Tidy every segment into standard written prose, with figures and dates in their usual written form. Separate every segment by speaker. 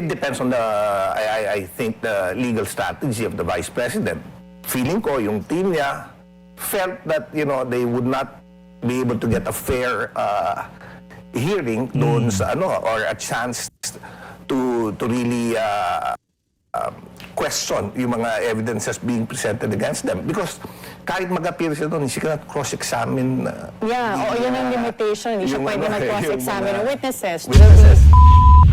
Speaker 1: it depends on I think, the legal strategy of the Vice President. Feeling ko, yung team niya felt that, they would not be able to get a fair hearing doon sa or a chance to really question yung mga evidences being presented against them. Because kahit mag-appear sila doon, she cannot cross-examine.
Speaker 2: Yun ang limitation. Hindi siya pwede mag-cross-examine ng witnesses.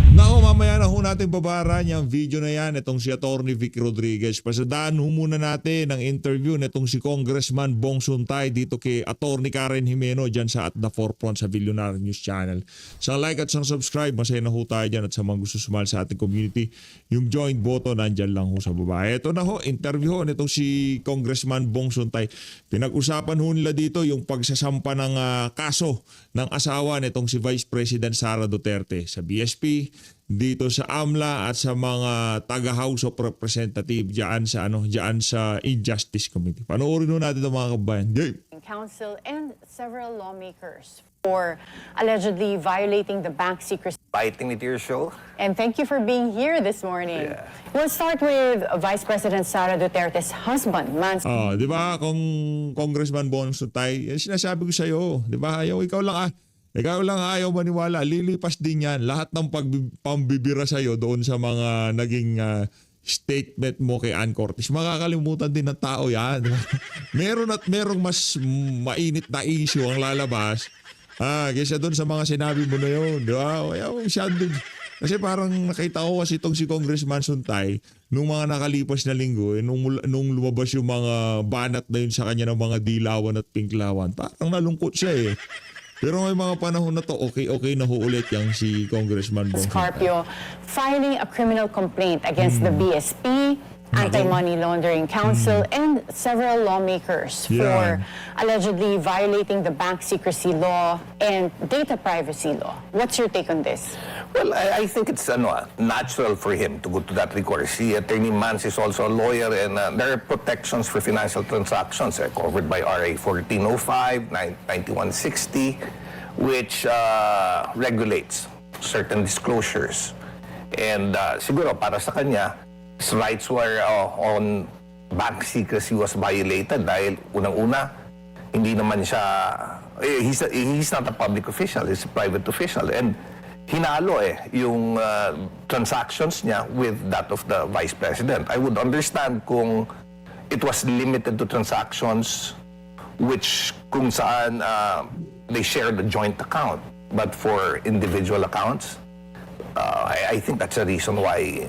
Speaker 3: Nako, mamaya na ho natin babaran yung video na yan, itong si Atty. Vic Rodriguez. Pasadaan ho muna natin ang interview nitong si Congressman Bong Suntay dito kay Atty. Karen Jimeno dyan sa At the Forefront sa Billionaire News Channel. Sa like at sa subscribe, masaya na ho tayo dyan at sa mga gusto sumali sa ating community, yung join button nandyan lang ho sa baba. Ito na ho, interview ho nitong si Congressman Bong Suntay. Pinag-usapan ho nila dito yung pagsasampa ng kaso ng asawa nitong si Vice President Sara Duterte sa BSP, dito sa AMLA at sa mga taga-House of Representative diyan sa Injustice Committee. Panoorin natin ang mga kabayan.
Speaker 2: Council and several lawmakers for allegedly violating the bank secrecy.
Speaker 1: Biting it to your show.
Speaker 2: And thank you for being here this morning.
Speaker 1: Yeah.
Speaker 2: We'll start with Vice President Sara Duterte's husband, Manson.
Speaker 3: Di ba, kung Congressman Bong Suntay, sinasabi ko sa iyo, di ba, ikaw lang ayaw maniwala, lilipas din yan. Lahat ng pambibira sa iyo doon sa mga naging statement mo kay Ann Cortez, makakalimutan din ng tao yan. Merong mas mainit na issue ang lalabas kaysa doon sa mga sinabi mo na yun. Di ba? Kasi parang nakita ko kasi itong si Congressman Suntay nung mga nakalipas na linggo, nung lumabas yung mga banat na yun sa kanya ng mga dilawan at pinklawan, parang nalungkot siya eh. Pero may mga panahon na to, okay na ho ulit yung si Congressman Bong
Speaker 2: Scarpio filing a criminal complaint against the BSP, Anti-Money Laundering Council, and several lawmakers for allegedly violating the bank secrecy law and data privacy law. What's your take on this?
Speaker 1: Well, I think it's natural for him to go to that recourse. Si Attorney Mans is also a lawyer, and there are protections for financial transactions covered by RA 1405, 9160, which regulates certain disclosures. And siguro para sa kanya, his rights were on bank secrecy was violated dahil unang-una, hindi naman siya, he's not a public official, he's a private official. And hinalo yung transactions niya with that of the Vice President. I would understand kung it was limited to transactions which kung saan they shared a joint account. But for individual accounts, I think that's a reason why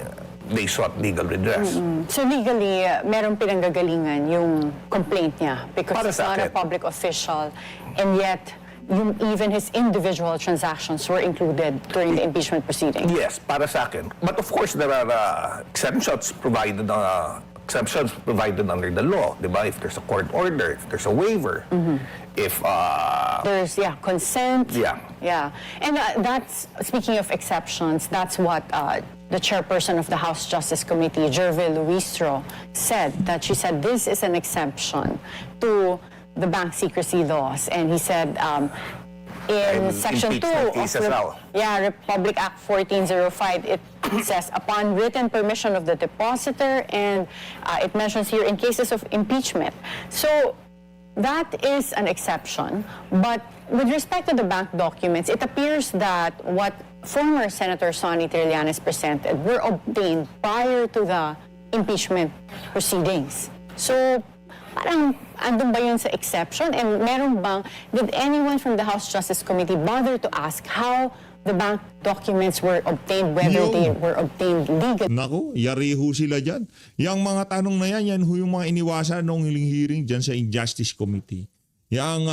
Speaker 1: they sought legal redress.
Speaker 2: So legally, merong pinanggagalingan yung complaint niya because
Speaker 1: Para
Speaker 2: he's
Speaker 1: sa
Speaker 2: not a
Speaker 1: akin.
Speaker 2: public official, and yet even his individual transactions were included during the impeachment proceeding.
Speaker 1: Yes, para sa akin. But of course, there are exceptions provided under the law, di ba? If there's a court order, if there's a waiver, if
Speaker 2: There's, consent.
Speaker 1: Yeah.
Speaker 2: And that's, speaking of exceptions, that's what the chairperson of the House Justice Committee, Gervais Luistro, said. That she said this is an exception to the bank secrecy laws. And he said in Section 2 of Republic Act 1405, it says, upon written permission of the depositor, and it mentions here in cases of impeachment. So that is an exception, but with respect to the bank documents, it appears that what former Senator Sonny Trillanes presented were obtained prior to the impeachment proceedings. So parang andun ba yun sa exception? And meron bang, did anyone from the House Justice Committee bother to ask how the bank documents were obtained, whether they were obtained legally?
Speaker 3: Naku, yari ho sila dyan. Yang mga tanong na yan ho yung mga iniwasan nung hearing dyan sa Injustice Committee. Yang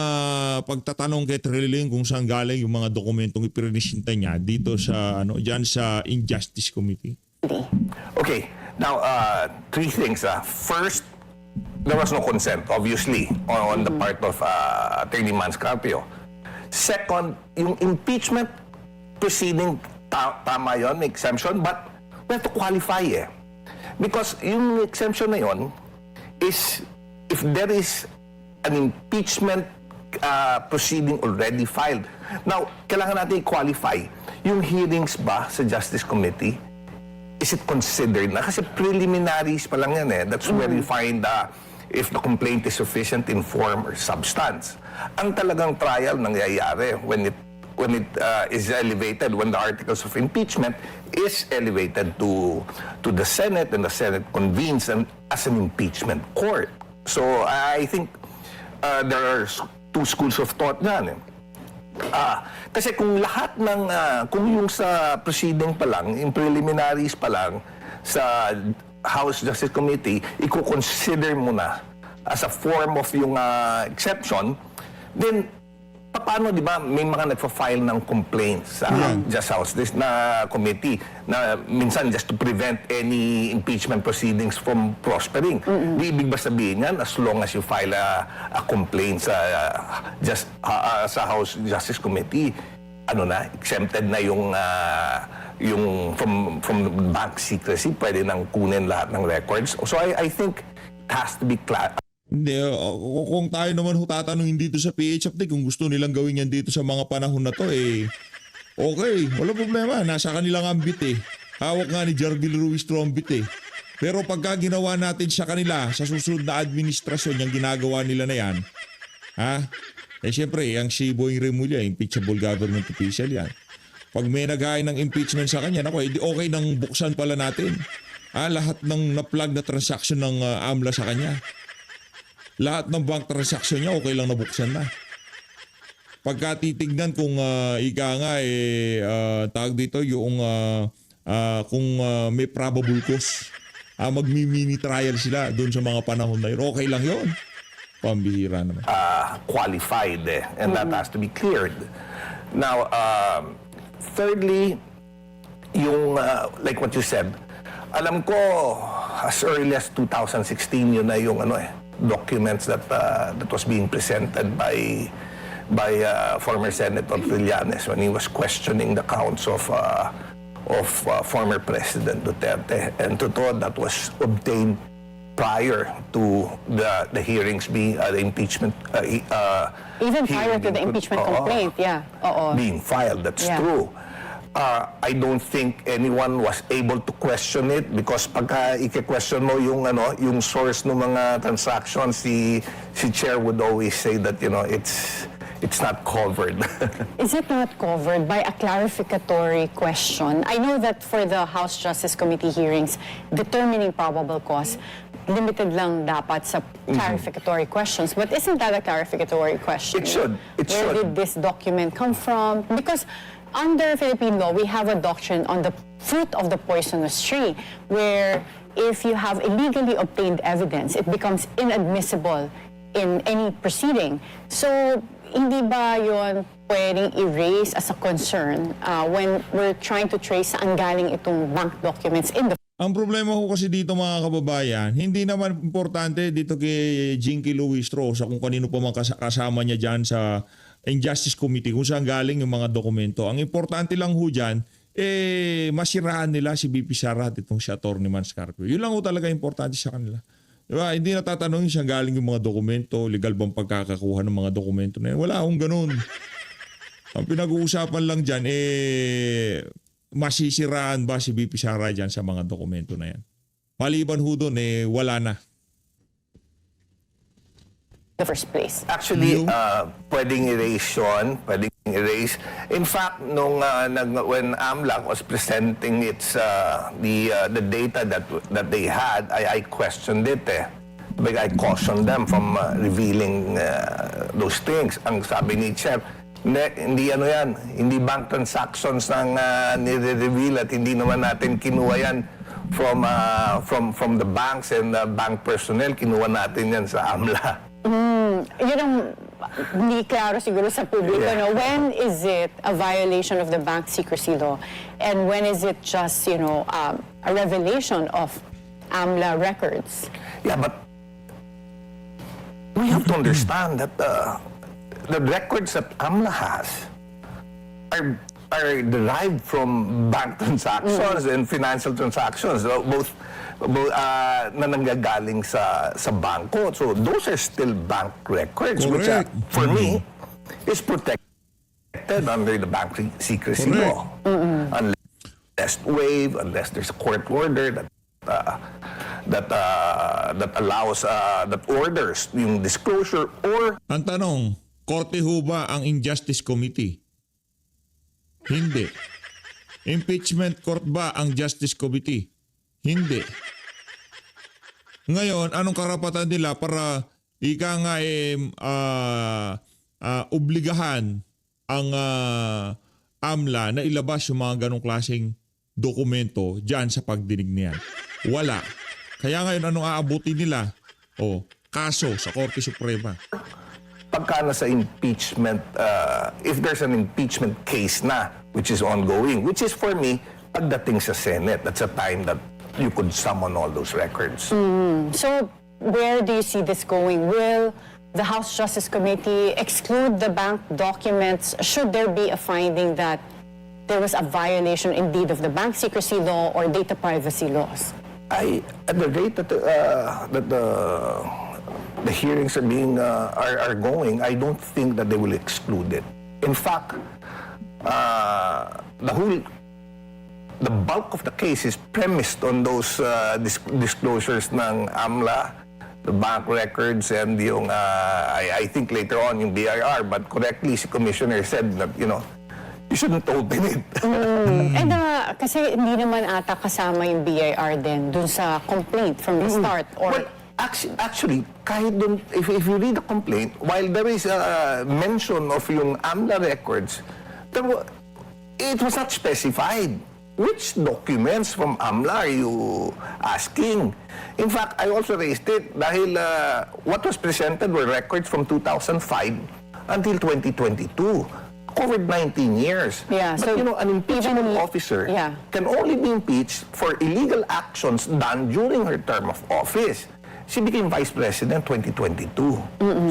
Speaker 3: pagtatanong kay Trilling kung saan galing yung mga dokumentong ipiresinta niya dito sa dyan sa Injustice Committee.
Speaker 1: Okay, now three things. First, there was no consent, obviously, on the part of Attorney Mans Carpio. Second, yung impeachment proceeding, tama yun, may exemption, but we have to qualify Because yung exemption na yun is if there is an impeachment proceeding already filed. Now, kailangan natin i-qualify yung hearings ba sa Justice Committee is it considered na? Kasi preliminaries pa lang yan eh. That's where you find if the complaint is sufficient in form or substance. Ang talagang trial nangyayari when it is elevated, when the articles of impeachment is elevated to the Senate, and the Senate convenes as an impeachment court. So I think there are two schools of thought dyan eh. Kasi kung lahat ng, kung yung sa proceeding pa lang, yung preliminaries pa lang, sa House Justice Committee, i-consider mo na as a form of yung exception, then, paano, di ba, may mga nagpa-file ng complaints sa Just House this na committee na minsan just to prevent any impeachment proceedings from prospering. Di ibig ba sabihin yan, as long as you file a complaint sa House Justice Committee, ano na, exempted na yung from bank secrecy, pwede nang kunin lahat ng records. So I think it has to be
Speaker 3: Hindi, kung tayo naman tatanungin dito sa PHFD, kung gusto nilang gawin yan dito sa mga panahon na to, okay, wala problema. Nasa kanilang ambit eh. Hawak nga ni Jarvil Ruistro ambit eh. Pero pagka ginawa natin sa kanila, sa susunod na administrasyon, yung ginagawa nila na yan, siyempre, ang si Boying Remulla, impeachable government official yan. Pag may naghain ng impeachment sa kanya, okay nang buksan pala natin. Lahat ng na-plug na transaction ng AMLA sa kanya. Lahat ng bank transaction niya, okay lang nabuksan na. Pagka titignan kung tawag dito, yung kung may probable cause, magmi-mini trial sila doon sa mga panahon na yun, okay lang yun. Pambihira naman.
Speaker 1: Qualified and that has to be cleared. Now, thirdly, yung like what you said, alam ko as early as 2016 yun na yung documents that was being presented by former Senator Trillanes when he was questioning the counts of former President Duterte, and that was obtained prior to the hearings being the impeachment
Speaker 2: Even prior to the impeachment complaint,
Speaker 1: being filed. That's true. I don't think anyone was able to question it because pagka i-question mo yung source ng mga transactions, si Chair would always say that it's not covered.
Speaker 2: Is it not covered by a clarificatory question? I know that for the House Justice Committee hearings, determining probable cause, limited lang dapat sa clarificatory questions. But isn't that a clarificatory question?
Speaker 1: It should.
Speaker 2: Where did this document come from? Because under Philippine law, we have a doctrine on the fruit of the poisonous tree, where if you have illegally obtained evidence, it becomes inadmissible in any proceeding. So, hindi ba yun pwedeng erase as a concern when we're trying to trace saan galing itong bank documents in the
Speaker 3: Ang problema ko kasi dito mga kababayan, hindi naman importante dito kay Jinky Luistro sa kung kanino pa man kasama niya dyan sa Injustice Committee kung saan galing yung mga dokumento. Ang importante lang ho dyan, masiraan nila si BP Sara at itong si Atty. Manscarpio. Yun lang ho talaga importante sa kanila. Diba? Hindi natatanungin siya galing yung mga dokumento, legal bang pagkakakuha ng mga dokumento na yun. Wala akong ganun. Ang pinag-uusapan lang dyan, masisiraan ba si BP Sara dyan sa mga dokumento na yan. Maliban ho doon, wala na.
Speaker 2: the first place.
Speaker 1: Actually, pwedeng erase yun. Pwedeng erase. In fact, when AMLAC was presenting the data that they had, I questioned it But I cautioned them from revealing those things. Ang sabi ni Chair, hindi yan. Hindi bank transactions ang nire-reveal at hindi naman natin kinuha yan from the banks and bank personnel. Kinuha natin yan sa AMLA.
Speaker 2: Yun ang hindi klaro siguro sa publiko. No? When is it a violation of the bank secrecy law? And when is it just, a revelation of AMLA records?
Speaker 1: Yeah, but we have to understand that the records that AMLA has are derived from bank transactions and financial transactions, both na nanggagaling sa bangko. So those are still bank records, which for me is protected under the bank secrecy law. test waive, unless there's a court order that allows, that orders yung disclosure, or
Speaker 3: Ang tanong, korte ho ba ang Injustice Committee? Hindi. Impeachment court ba ang Justice Committee? Hindi. Ngayon, anong karapatan nila para ika nga obligahan ang AMLA na ilabas yung mga ganong klaseng dokumento dyan sa pagdinig niyan? Wala. Kaya ngayon, anong aabuti nila? Kaso sa Korte Suprema.
Speaker 1: pagka nasa impeachment, if there's an impeachment case na, which is ongoing, which is for me, pagdating sa Senate, that's a time that you could summon all those records.
Speaker 2: So, where do you see this going? Will the House Justice Committee exclude the bank documents should there be a finding that there was a violation indeed of the bank secrecy law or data privacy laws?
Speaker 1: At the rate that the hearings are going, I don't think that they will exclude it. In fact, the bulk of the case is premised on those disclosures ng AMLA, the bank records, and yung I think later on yung BIR, but correctly si Commissioner said that you shouldn't open it.
Speaker 2: And kasi hindi naman ata kasama yung BIR din dun sa complaint from the start. Or
Speaker 1: Well, actually, kahit dun, if you read the complaint, while there is a mention of yung AMLA records, it was not specified. Which documents from AMLA are you asking? In fact, I also raised it dahil what was presented were records from 2005 until 2022. Covered 19 years.
Speaker 2: Yeah,
Speaker 1: But
Speaker 2: so
Speaker 1: an impeachment
Speaker 2: even-
Speaker 1: officer
Speaker 2: yeah.
Speaker 1: can only be impeached for illegal actions done during her term of office. She became Vice President 2022.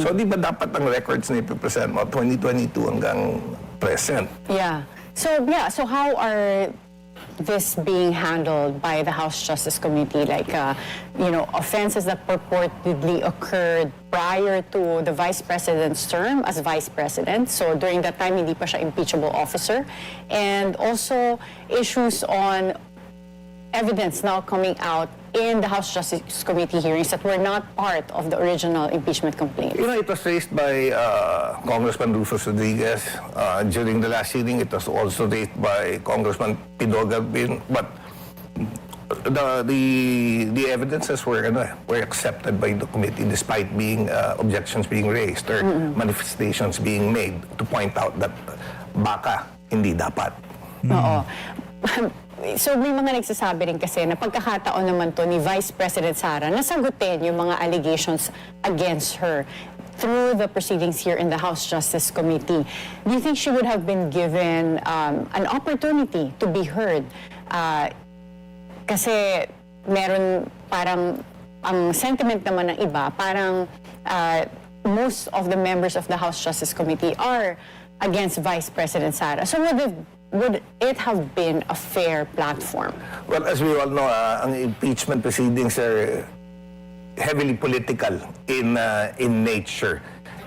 Speaker 1: So di ba dapat ang records na ipipresent mo 2022 hanggang present?
Speaker 2: yeah. So how are this being handled by the House Justice Committee? Like, offenses that purportedly occurred prior to the Vice President's term as Vice President. So during that time, hindi pa siya impeachable officer. And also issues on evidence now coming out in the House Justice Committee hearings that were not part of the original impeachment complaint.
Speaker 1: It was raised by Congressman Rufus Rodriguez during the last hearing. It was also raised by Congressman Pido Galvin. But the evidences were accepted by the committee despite being objections being raised or manifestations being made to point out that baka hindi dapat.
Speaker 2: Oo. So may mga nagsasabi rin kasi na pagkakataon naman to ni Vice President Sara na sagutin yung mga allegations against her through the proceedings here in the House Justice Committee. Do you think she would have been given an opportunity to be heard? Kasi meron parang ang sentiment naman ng iba, parang most of the members of the House Justice Committee are against Vice President Sara. So would it have been a fair platform?
Speaker 1: Well, as we all know, ang impeachment proceedings are heavily political in nature.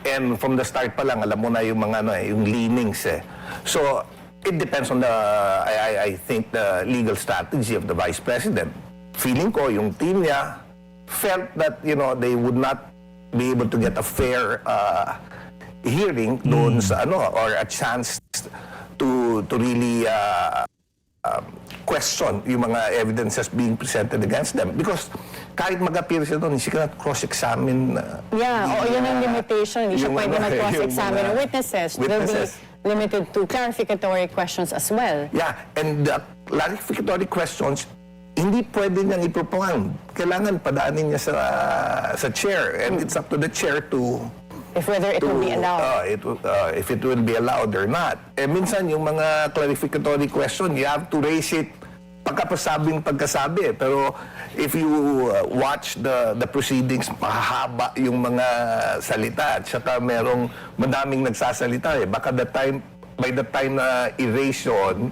Speaker 1: And from the start pa lang, alam mo na yung mga yung leanings eh. So, it depends on I think the legal strategy of the Vice President. Feeling ko, yung team niya felt that, they would not be able to get a fair hearing doon sa or a chance to really question yung mga evidences being presented against them. Because kahit mag-appear siya doon, she cannot cross-examine.
Speaker 2: Yun ang limitation. Hindi siya pwede mag-cross-examine ng witnesses. They'll be limited to clarificatory questions as well.
Speaker 1: Yeah, and the clarificatory questions, hindi pwede niyang ipropound. Kailangan padaanin niya sa chair. And it's up to the chair to
Speaker 2: Whether it will be allowed.
Speaker 1: If it will be allowed or not. Minsan yung mga clarificatory question, you have to raise it pagkasabi. Pero if you watch the proceedings, mahaba yung mga salita at saka merong madaming nagsasalita. Baka by the time na erase yun,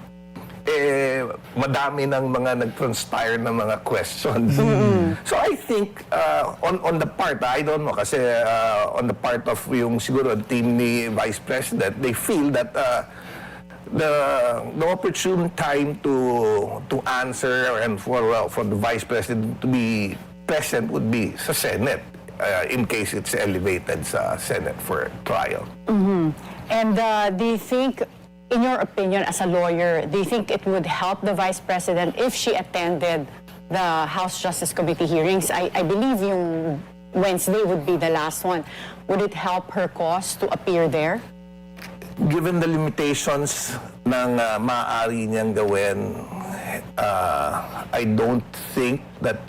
Speaker 1: madami ng mga nag-transpire na mga questions. So I think on the part, I don't know, kasi on the part of yung siguro team ni Vice President, they feel that the opportune time to answer and for the Vice President to be present would be sa Senate, in case it's elevated sa Senate for trial.
Speaker 2: And do you think, in your opinion as a lawyer, do you think it would help the Vice President if she attended the House Justice Committee hearings? I believe yung Wednesday would be the last one. Would it help her cause to appear there?
Speaker 1: Given the limitations ng maaari niyang gawin, I don't think that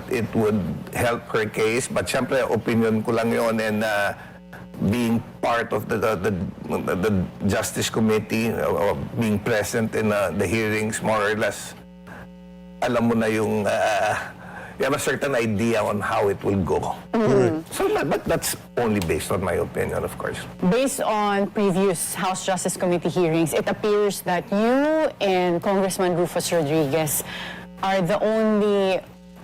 Speaker 1: it would help her case. But syempre, opinion ko lang yun, and being part of the Justice Committee, or being present in the hearings, more or less, alam mo na yung, you have a certain idea on how it will go. So, but that's only based on my opinion, of course.
Speaker 2: Based on previous House Justice Committee hearings, it appears that you and Congressman Rufus Rodriguez are the only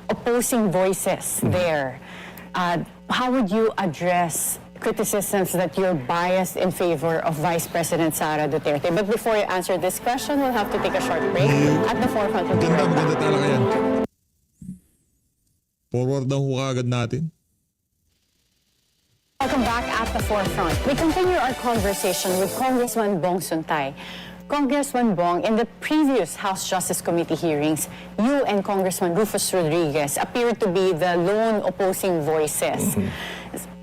Speaker 2: opposing voices there. How would you address criticisms that you're biased in favor of Vice President Sara Duterte? But before you answer this question, we'll have to take a short break. At the forefront, we'll be right back.
Speaker 3: Maganda talaga yan. Forward na ho agad natin.
Speaker 2: Welcome back at the forefront. We continue our conversation with Congressman Bong Suntay. Congressman Bong, in the previous House Justice Committee hearings, you and Congressman Rufus Rodriguez appeared to be the lone opposing voices.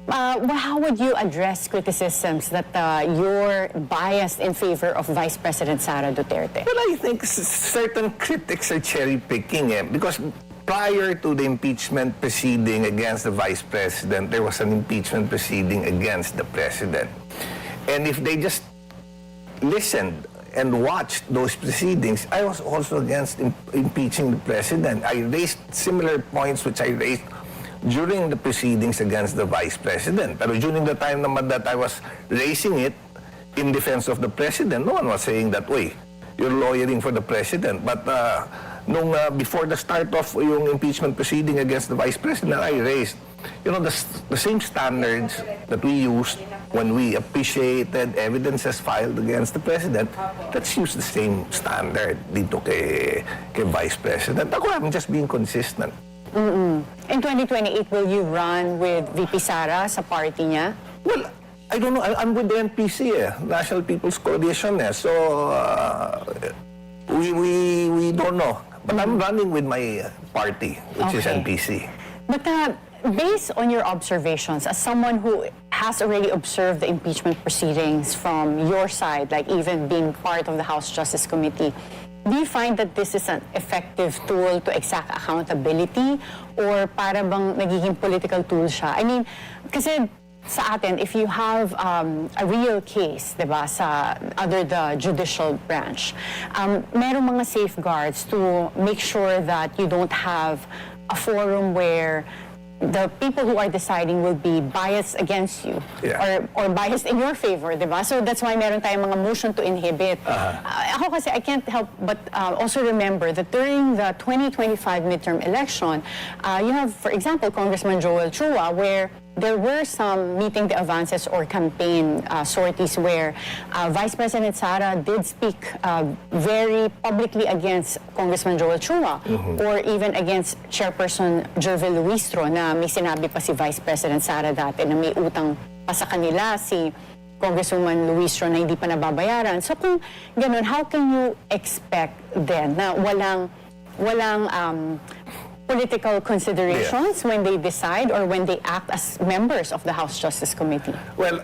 Speaker 2: How would you address criticisms that you're biased in favor of Vice President Sara Duterte?
Speaker 1: Well, I think certain critics are cherry-picking, because prior to the impeachment proceeding against the Vice President, there was an impeachment proceeding against the President. And if they just listened and watched those proceedings, I was also against impeaching the President. I raised similar points which I raised during the proceedings against the Vice President. Pero during the time naman that I was raising it in defense of the President, no one was saying that, "Uy, you're lawyering for the President." But before the start of yung impeachment proceeding against the Vice President, I raised, the same standards that we used when we appreciated evidences filed against the President. Let's use the same standard dito kay Vice President. Ako, I'm just being consistent.
Speaker 2: In 2028, will you run with VP Sara sa party niya?
Speaker 1: Well, I don't know. I'm with the NPC, National People's Coalition. So, we don't know. But I'm running with my party, which is
Speaker 2: Okay.
Speaker 1: NPC.
Speaker 2: But based on your observations, as someone who has already observed the impeachment proceedings from your side, like even being part of the House Justice Committee, do you find that this is an effective tool to exact accountability, or para bang nagiging political tool siya? I mean, kasi sa atin, if you have a real case, diba, under the judicial branch, merong mga safeguards to make sure that you don't have a forum where the people who are deciding will be biased against you, or biased in your favor, diba? So that's why meron tayong mga motion to inhibit. Ako kasi, I can't help but also remember that during the 2025 midterm election, you have, for example, Congressman Joel Chua, where there were some meeting the advances or campaign sorties where Vice President Sara did speak very publicly against Congressman Joel Chua, or even against Chairperson Jervil Luistro, na may sinabi pa si Vice President Sara dati na may utang pa sa kanila si Congresswoman Luistro na hindi pa nababayaran. So kung ganun, how can you expect then na walang political considerations when they decide or when they act as members of the House Justice Committee?
Speaker 1: Well,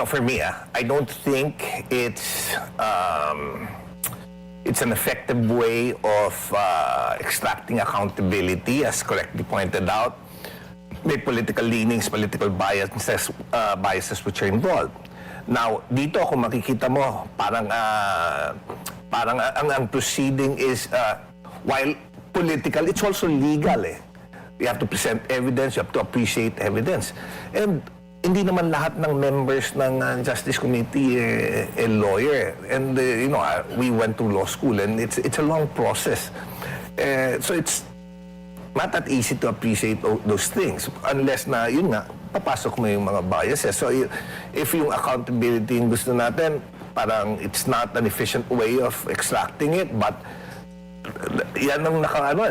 Speaker 1: for me, I don't think it's an effective way of extracting accountability, as correctly pointed out. May political leanings, political biases which are involved. Now, dito kung makikita mo, parang ang proceeding is, while political, it's also legal. You have to present evidence, you have to appreciate evidence. And hindi naman lahat ng members ng Justice Committee a lawyer. And we went to law school, and it's a long process. So it's not that easy to appreciate those things unless na, yun nga, papasok mo yung mga biases. So if yung accountability yung gusto natin, parang it's not an efficient way of extracting it, but yan ang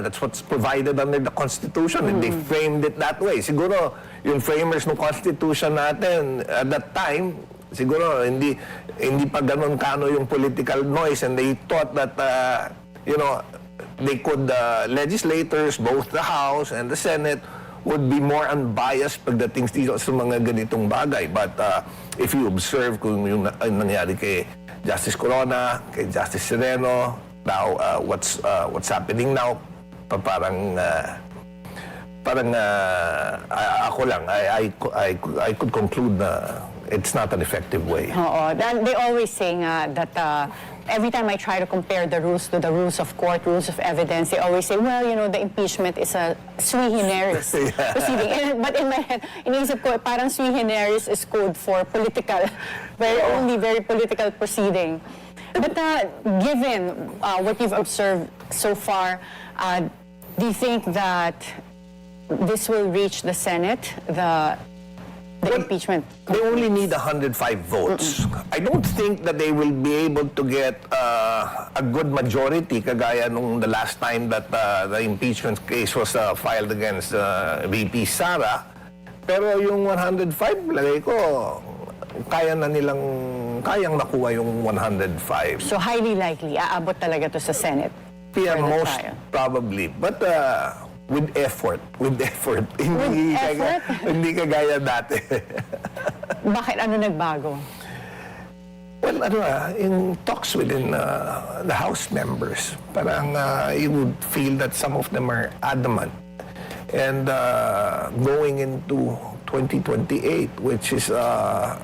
Speaker 1: that's what's provided under the Constitution, and they framed it that way. Siguro, yung framers ng Constitution natin at that time, siguro hindi pa ganun kano yung political noise, and they thought that, they could, legislators, both the House and the Senate, would be more unbiased pagdating sa mga ganitong bagay. But if you observe kung yung nangyari kay Justice Corona, kay Justice Sereno, now what's happening now, parang ako lang, I could conclude na it's not an effective way.
Speaker 2: Oo. They always saying that every time I try to compare the rules to the rules of court, rules of evidence, they always say, well, the impeachment is a sui generis proceeding. But in my head, iniisip ko, parang sui generis is code for political, very political proceeding. But given what you've observed so far, do you think that this will reach the Senate, the impeachment?
Speaker 1: They only need 105 votes. I don't think that they will be able to get a good majority kagaya nung the last time that the impeachment case was filed against VP Sara. Pero yung 105, lagay ko, kayang nakuha yung 105.
Speaker 2: So highly likely, aabot talaga to sa Senate.
Speaker 1: Yeah,
Speaker 2: for the
Speaker 1: most
Speaker 2: trial.
Speaker 1: probably. But with effort. Hindi
Speaker 2: effort?
Speaker 1: Hindi kagaya dati.
Speaker 2: Bakit? Ano nagbago?
Speaker 1: Well, in talks within the House members, parang you would feel that some of them are adamant. And going into 2028, which is a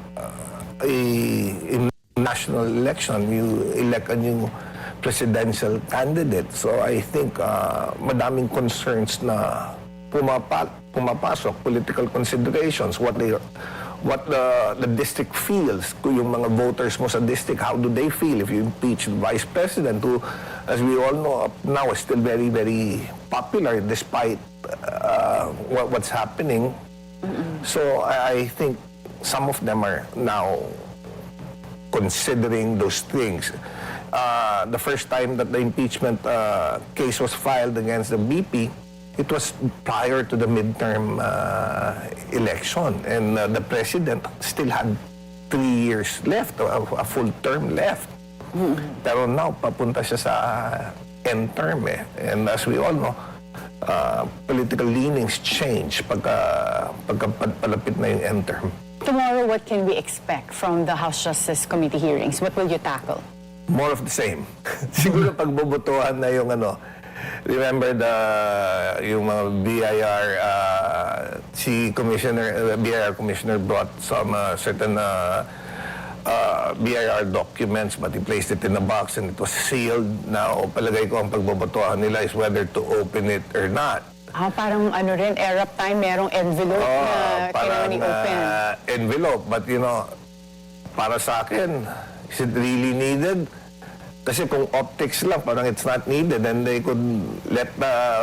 Speaker 1: national election, you elect a new presidential candidate. So I think madaming concerns na pumapasok, political considerations, what the district feels, kung yung mga voters mo sa district, how do they feel if you impeach the vice president, who, as we all know, up now is still very, very popular despite what's happening. So I think some of them are now considering those things. The first time that the impeachment case was filed against the BP, it was prior to the midterm election, and the president still had 3 years left, a full term left. Pero now, papunta siya sa end term eh. And as we all know, political leanings change pagka palapit na yung end term.
Speaker 2: Tomorrow, what can we expect from the House Justice Committee hearings? What will you tackle?
Speaker 1: More of the same. Siguro pagbobotohan na yung remember yung mga BIR, BIR commissioner brought some certain BIR documents, but he placed it in a box and it was sealed. Now, palagay ko ang pagbobotohan nila is whether to open it or not.
Speaker 2: Parang rin, air up time, merong envelope na kailangan i-open.
Speaker 1: Envelope, but para sa akin, is it really needed? Kasi kung optics lang, parang it's not needed, and they could let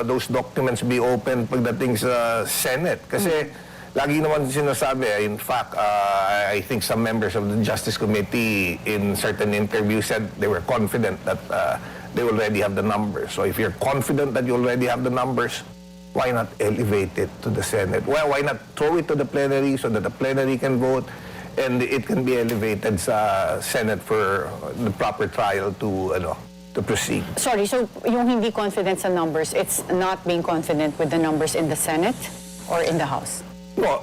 Speaker 1: those documents be open pagdating sa Senate. Kasi lagi naman sinasabi, in fact, I think some members of the Justice Committee in certain interviews said they were confident that they already have the numbers. So if you're confident that you already have the numbers, why not elevate it to the Senate? Well, why not throw it to the plenary so that the plenary can vote and it can be elevated sa Senate for the proper trial to proceed.
Speaker 2: Sorry, so yung hindi confident sa numbers, it's not being confident with the numbers in the Senate or in the House?
Speaker 1: No,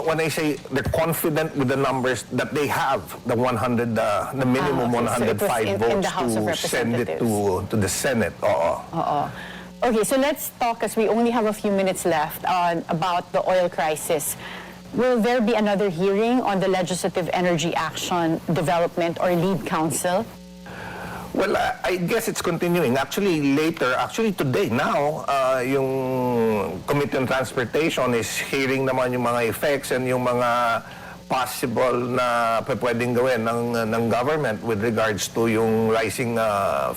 Speaker 1: when I say they're confident with the numbers that they have, the minimum
Speaker 2: So it was
Speaker 1: 105
Speaker 2: in
Speaker 1: votes
Speaker 2: the House of
Speaker 1: to send it
Speaker 2: Representatives.
Speaker 1: to the Senate. Oo.
Speaker 2: Okay, so let's talk, as we only have a few minutes left, about the oil crisis. Will there be another hearing on the Legislative Energy Action Development or LEAD Council?
Speaker 1: Well, I guess it's continuing. Actually, today, now, yung Committee on Transportation is hearing naman yung mga effects and yung mga possible na pwedeng gawin ng government with regards to yung rising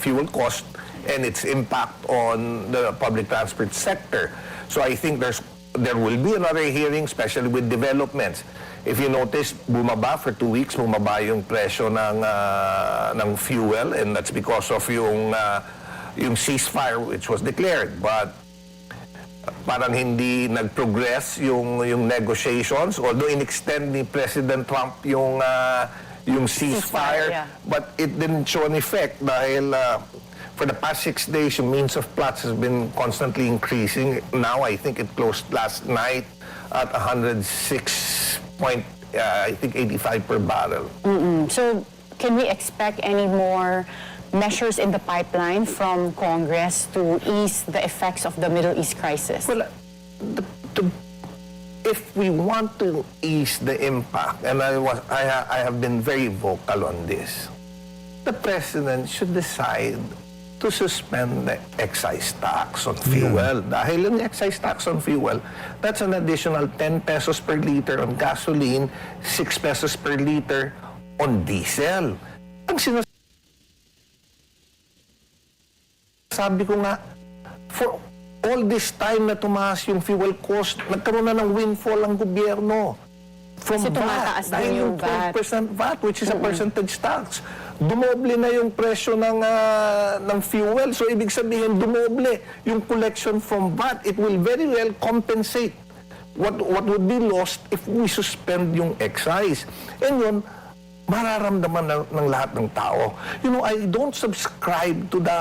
Speaker 1: fuel cost and its impact on the public transport sector. So I think there's there will be another hearing, especially with developments. If you notice, bumaba for 2 weeks, bumaba yung presyo ng fuel, and that's because of yung ceasefire which was declared. But parang hindi nag-progress yung negotiations, although in-extend ni President Trump yung ceasefire,
Speaker 2: yeah.
Speaker 1: but it didn't show an effect dahil for the past 6 days, yung means of plots has been constantly increasing. Now, I think it closed last night at 106.85 per barrel.
Speaker 2: So, can we expect any more measures in the pipeline from Congress to ease the effects of the Middle East crisis?
Speaker 1: Well, if we want to ease the impact, and I have been very vocal on this, the president should decide to suspend the excise tax on fuel. Dahil yung excise tax on fuel, that's an additional 10 pesos per liter on gasoline, 6 pesos per liter on diesel. Ang sabi ko nga, for all this time na tumaas yung fuel cost, nagkaroon na ng windfall ang gobyerno. From
Speaker 2: Kasi tumataas
Speaker 1: dahil
Speaker 2: din yung VAT.
Speaker 1: 12% VAT, which is a percentage tax. Dumoble na yung presyo ng fuel. So, ibig sabihin, dumoble yung collection from VAT. It will very well compensate what would be lost if we suspend yung excise. And yun, mararamdaman ng lahat ng tao. You know, I don't subscribe to the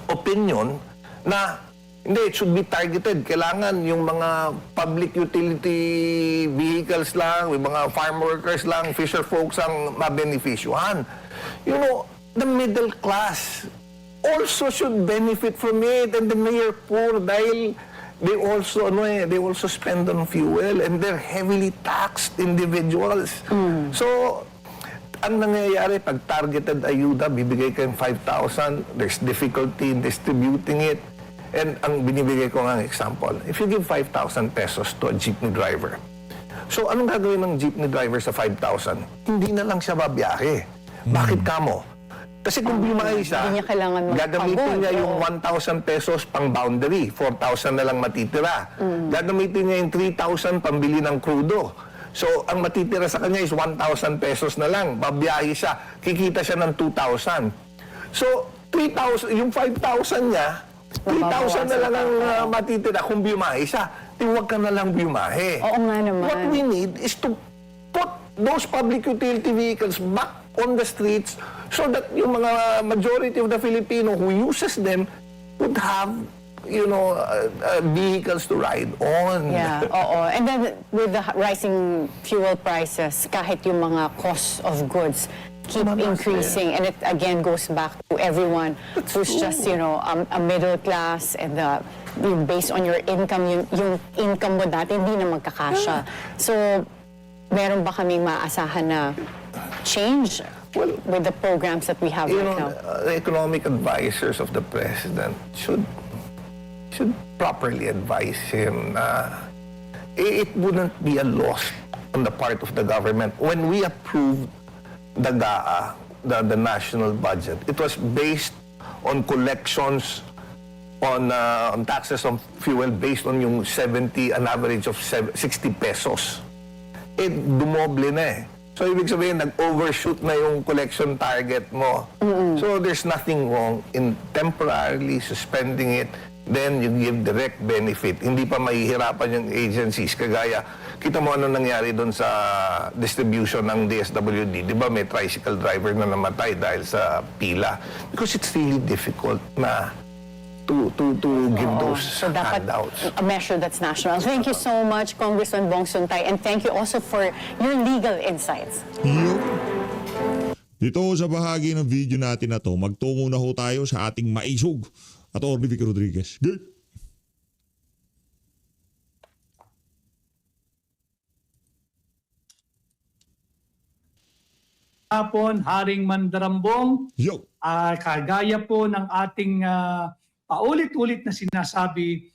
Speaker 1: opinion na hindi, it should be targeted. Kailangan yung mga public utility vehicles lang, yung mga farm workers lang, fisher folks ang mabenefisyuhan. You know, the middle class also should benefit from it, and the mayor poor dahil they also spend on fuel, and they're heavily taxed individuals. So, ang nangyayari, pag targeted ayuda, bibigay kayong 5,000, there's difficulty in distributing it. And ang binibigay ko nga example, if you give 5,000 pesos to a jeepney driver, so anong gagawin ng jeepney driver sa 5,000? Hindi na lang siya babiyahe. Bakit kamo? Kasi kung biyahe siya,
Speaker 2: Hindi niya kailangan magpagod.
Speaker 1: gagamitin niya yung 1,000 pesos pang boundary, 4,000 na lang matitira. Gagamitin niya yung 3,000 pambili ng krudo. So, ang matitira sa kanya is 1,000 pesos na lang. Babiyahe siya, kikita siya ng 2,000. So, 3,000, yung 5,000 niya, 3,000 na lang ang matitira kung biyahe siya. Huwag ka na lang biyahe.
Speaker 2: Oo nga naman.
Speaker 1: What we need is to put those public utility vehicles back on the streets so that yung mga majority of the Filipino who uses them would have, you know, vehicles to ride on.
Speaker 2: Yeah, oo. And then with the rising fuel prices, kahit yung mga cost of goods keep
Speaker 1: Tumataas
Speaker 2: increasing, and it again goes back to everyone who's just, you know, a middle class, and yung based on your income, yung income mo dati hindi na magkakasya. So, meron ba kaming maasahan na change with the programs that we have
Speaker 1: You
Speaker 2: right
Speaker 1: know,
Speaker 2: now?
Speaker 1: the economic advisors of the president should properly advise him na it wouldn't be a loss on the part of the government. When we approved the GAA, the national budget, it was based on collections on taxes on fuel based on yung 70, an average of 60 pesos. Dumoble na eh. So, ibig sabihin, nag-overshoot na yung collection target mo. So, there's nothing wrong in temporarily suspending it, then you give direct benefit. Hindi pa mahihirapan yung agencies. Kagaya, kita mo ano nangyari doon sa distribution ng DSWD. Di ba may tricycle driver na namatay dahil sa pila? Because it's really difficult na to give those
Speaker 2: So dapat
Speaker 1: handouts.
Speaker 2: a measure that's national. Thank you so much, Congressman Bong Suntay, and thank you also for your legal insights.
Speaker 3: Dito sa bahagi ng video natin na to, magtungo na ho tayo sa ating maisog, Atty. Vicky Rodriguez. Good.
Speaker 4: Hapon, Haring Mandarambong,
Speaker 3: Yo.
Speaker 4: kagaya po ng ating paulit-ulit na sinasabi,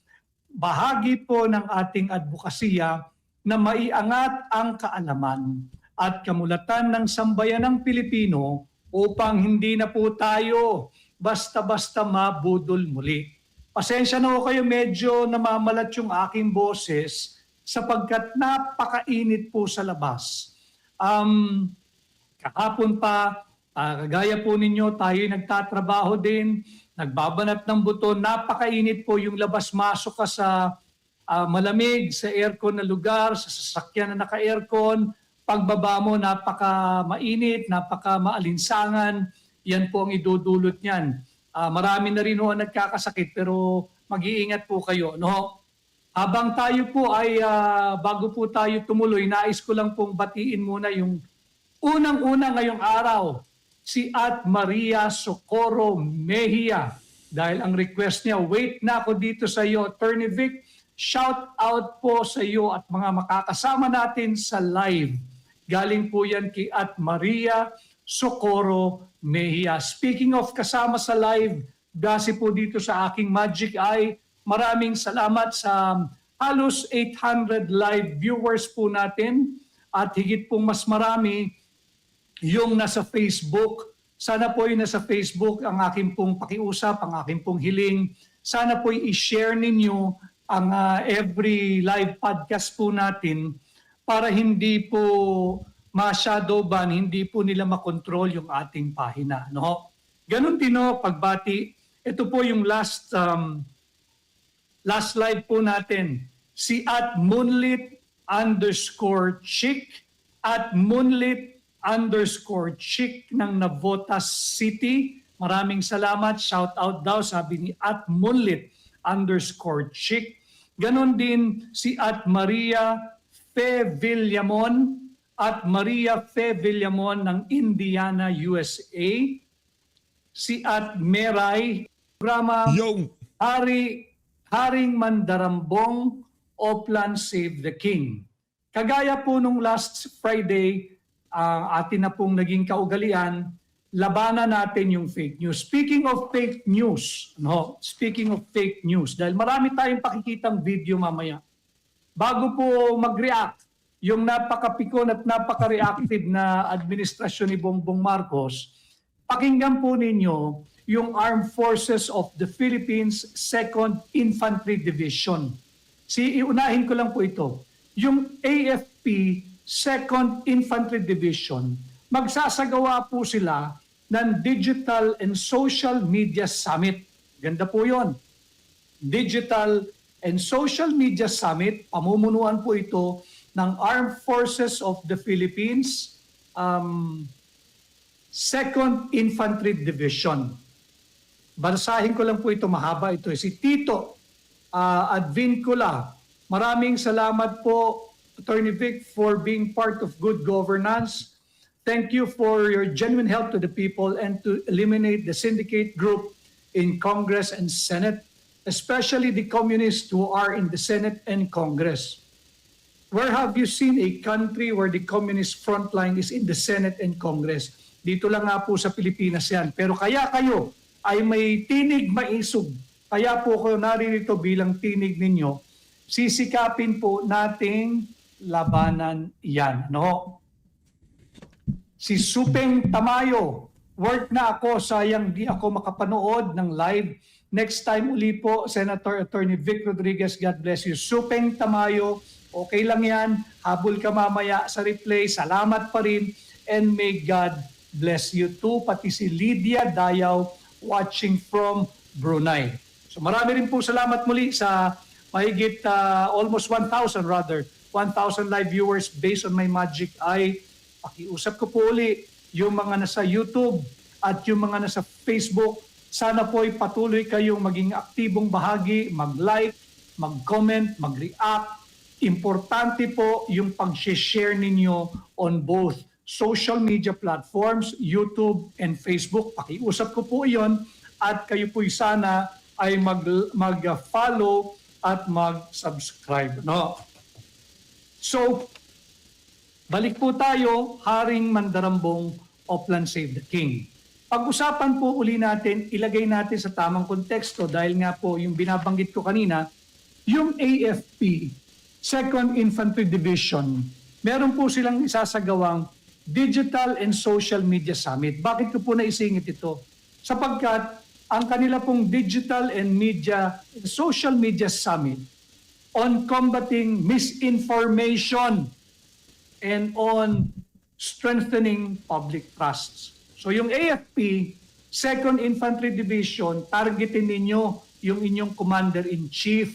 Speaker 4: bahagi po ng ating advokasya na maiangat ang kaalaman at kamulatan ng sambayanang Pilipino upang hindi na po tayo basta-basta mabudol muli. Pasensya na ho kayo, medyo namamalat yung aking boses sapagkat napakainit po sa labas. Kahapon pa, kagaya po ninyo, tayo nagtatrabaho din, nagbabanat ng buto, napakainit po yung labas-masok ka sa malamig, sa aircon na lugar, sa sasakyan na naka-aircon, pagbaba mo napaka-mainit, napaka-maalinsangan, yan po ang idudulot niyan. Marami na rin ho ang nagkakasakit pero mag-iingat po kayo. No? Habang tayo po ay, bago po tayo tumuloy, nais ko lang pong batiin muna yung unang-una ngayong araw, si At Maria Socorro Mejia. Dahil ang request niya, wait na ako dito sa iyo, Attorney Vic. Shout out po sa iyo at mga makakasama natin sa live. Galing po yan kay At Maria Socorro Mejia. Speaking of kasama sa live, base po dito sa aking Magic Eye, maraming salamat sa halos 800 live viewers po natin at higit pong mas marami yung nasa Facebook. Sana po yung nasa Facebook ang aking pong pakiusap, ang aking pong hiling. Sana po i-share ninyo ang every live podcast po natin para hindi po ma-shadowban, hindi po nila makontrol yung ating pahina. No? Ganon din no, pagbati. Ito po yung last live po natin. Si @moonlit_chick @moonlit_chick ng Navotas City. Maraming salamat. Shout out daw, sabi ni @moonlit_chick. Ganon din si @Maria Fe Villamon, @Maria Fe Villamon ng Indiana, USA. Si @Meray programa
Speaker 3: Yung
Speaker 4: Haring Mandarambong, Oplan Save the King. Kagaya po nung last Friday, atin na pong naging kaugalian, labanan natin yung fake news. Speaking of fake news, dahil marami tayong pakikitang video mamaya. Bago po mag-react, yung napakapikon at napaka-reactive na administrasyon ni Bongbong Marcos, pakinggan po ninyo yung Armed Forces of the Philippines 2nd Infantry Division. Iunahin ko lang po ito. Yung AFP 2nd Infantry Division, magsasagawa po sila ng Digital and Social Media Summit. Ganda po yon. Digital and Social Media Summit, pamumunuan po ito ng Armed Forces of the Philippines 2nd Infantry Division. Basahin ko lang po ito, mahaba ito. Si Tito Advincula, maraming salamat po, Attorney Vic, for being part of good governance. Thank you for your genuine help to the people and to eliminate the syndicate group in Congress and Senate, especially the communists who are in the Senate and Congress. Where have you seen a country where the communist frontline is in the Senate and Congress? Dito lang nga po sa Pilipinas yan. Pero kaya kayo ay may tinig maisog. Kaya po ako naririto bilang tinig ninyo. Sisikapin po nating labanan yan. No? Si Supeng Tamayo, work na ako, sayang di ako makapanood ng live. Next time uli po, Senator Attorney Vic Rodriguez, God bless you. Supeng Tamayo, okay lang yan. Habol ka mamaya sa replay. Salamat pa rin. And may God bless you too. Pati si Lydia Dayaw watching from Brunei. So marami rin po salamat muli sa mahigit almost 1,000 live viewers based on my Magic Eye. Pakiusap ko po uli yung mga nasa YouTube at yung mga nasa Facebook. Sana po ay patuloy kayong maging aktibong bahagi, mag-like, mag-comment, mag-react. Importante po yung pag-share ninyo on both social media platforms, YouTube and Facebook. Pakiusap ko po iyon at kayo po'y sana ay mag-follow at mag-subscribe. No? So, balik po tayo, Haring Mandarambong, Oplan Save the King. Pag-usapan po uli natin, ilagay natin sa tamang konteksto dahil nga po yung binabanggit ko kanina, yung AFP, 2nd Infantry Division, meron po silang isasagawang Digital and Social Media Summit. Bakit ko po naisingit ito? Sapagkat ang kanila pong Digital and Social Media Summit on combating misinformation and on strengthening public trusts. So yung AFP, 2nd Infantry Division, targetin ninyo yung inyong Commander-in-Chief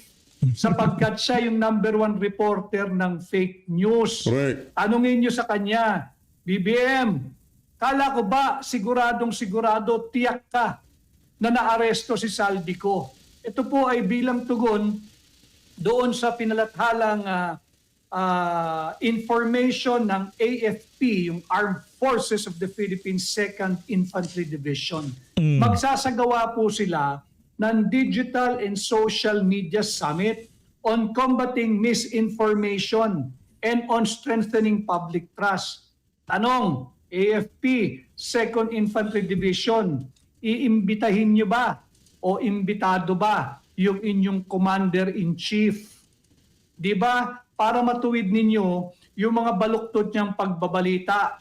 Speaker 4: sapagkat siya yung #1 reporter ng fake news.
Speaker 3: Correct.
Speaker 4: Tanungin nyo sa kanya, BBM, kala ko ba siguradong-sigurado tiyak ka na naaresto si Saldico? Ito po ay bilang tugon doon sa pinalathalang information ng AFP, yung Armed Forces of the Philippines 2nd Infantry Division. Magsasagawa po sila ng Digital and Social Media Summit on combating misinformation and on strengthening public trust. Tanong, AFP, 2nd Infantry Division, iimbitahin nyo ba o imbitado ba yung inyong Commander-in-Chief? Di ba? Para matuwid ninyo yung mga baluktot niyang pagbabalita.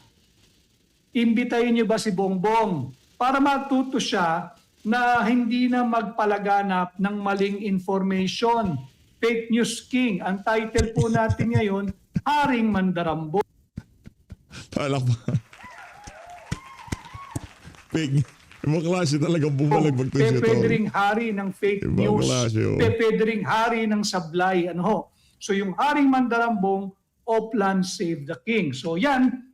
Speaker 4: Imbitahin nyo ba si Bongbong para matuto siya na hindi na magpalaganap ng maling information? Fake News King. Ang title po natin ngayon, Haring Mandarambong.
Speaker 3: Palakpa. Fake. Ibang klase talagang bumalagbag to siya.
Speaker 4: Pwede ring hari ng fake
Speaker 3: Ibang
Speaker 4: news.
Speaker 3: klase, oh.
Speaker 4: Pwede ring hari ng sablay. Ano ho? So yung Haring Mandarambong, Oplan Save the King. So yan,